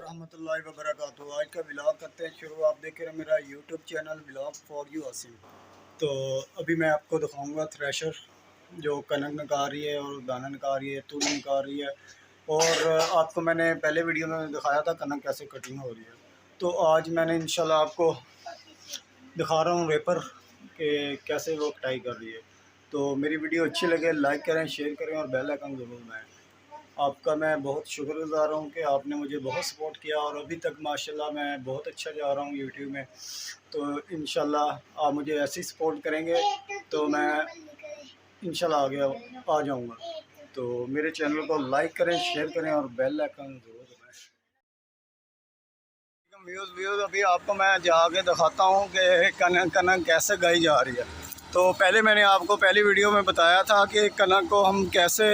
वरहमतुल्लाहि वबरकातुहू। आज का व्लॉग करते हैं शुरू। आप देख रहे हैं मेरा YouTube channel vlog for you Asim. तो अभी मैं आपको दिखाऊंगा थ्रेशर जो कनक निकाल रही है और दाना निकाल रही है, तूड़ी निकाल रही है। और आपको मैंने पहले वीडियो में दिखाया था कनक कैसे कटिंग हो रही है। तो आज मैंने इंशाल्लाह आपको दिखा रहा हूँ रेपर के कैसे वो कटाई कर रही है। तो मेरी वीडियो अच्छी लगे लाइक करें, शेयर करें और बेल आइकन ज़रूर दबाएं। आपका मैं बहुत शुक्रगुज़ार हूँ कि आपने मुझे बहुत सपोर्ट किया और अभी तक माशाल्लाह मैं बहुत अच्छा जा रहा हूँ यूट्यूब में। तो इंशाल्लाह आप मुझे ऐसे ही सपोर्ट करेंगे तो मैं इंशाल्लाह आगे आ जाऊँगा। तो मेरे चैनल को लाइक करें, शेयर करें और बेल आइकन ज़रूर दबाएं। व्यूज़ अभी आपको मैं जाके दिखाता हूँ कि कनक कैसे गाई जा रही है। तो पहले मैंने आपको पहली वीडियो में बताया था कि कनक को हम कैसे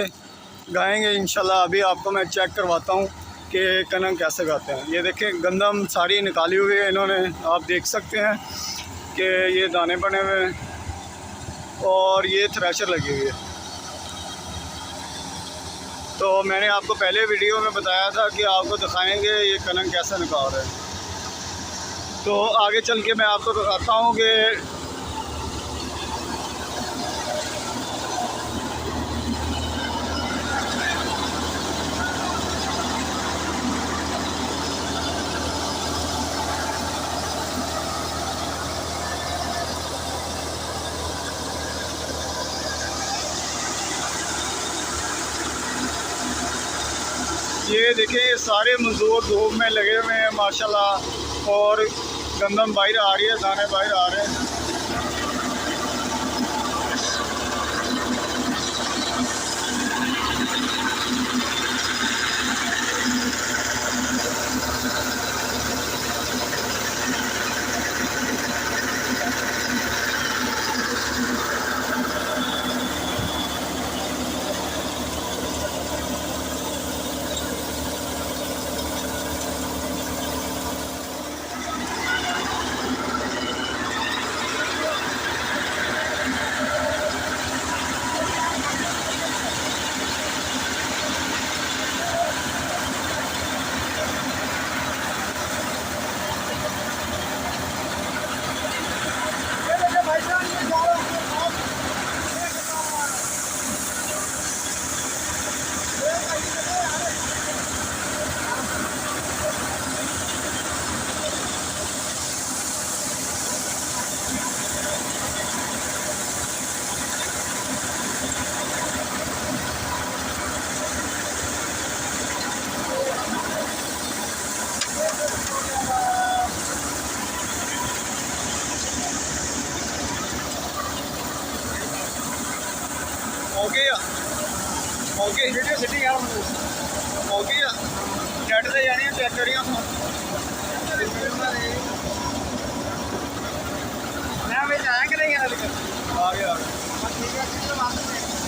गाएंगे। इंशाल्लाह अभी आपको मैं चेक करवाता हूँ कि कनक कैसे गाते हैं। ये देखें गंदम सारी निकाली हुई है इन्होंने, आप देख सकते हैं कि ये दाने बने हुए हैं और ये थ्रेशर लगी हुई है। तो मैंने आपको पहले वीडियो में बताया था कि आपको दिखाएंगे ये कनक कैसे निकाल रहे हैं। तो आगे चल के मैं आपको दिखाता हूँ कि ये देखिए ये सारे मजदूर धूप में लगे हुए हैं माशाल्लाह और गंदम बाहर आ रही है, दाने बाहर आ रहे हैं। ओके वीडियो सेटिंग यार ओके नेट से जानी है चेक करिए मैं आया कि नहीं आ गया ठीक है।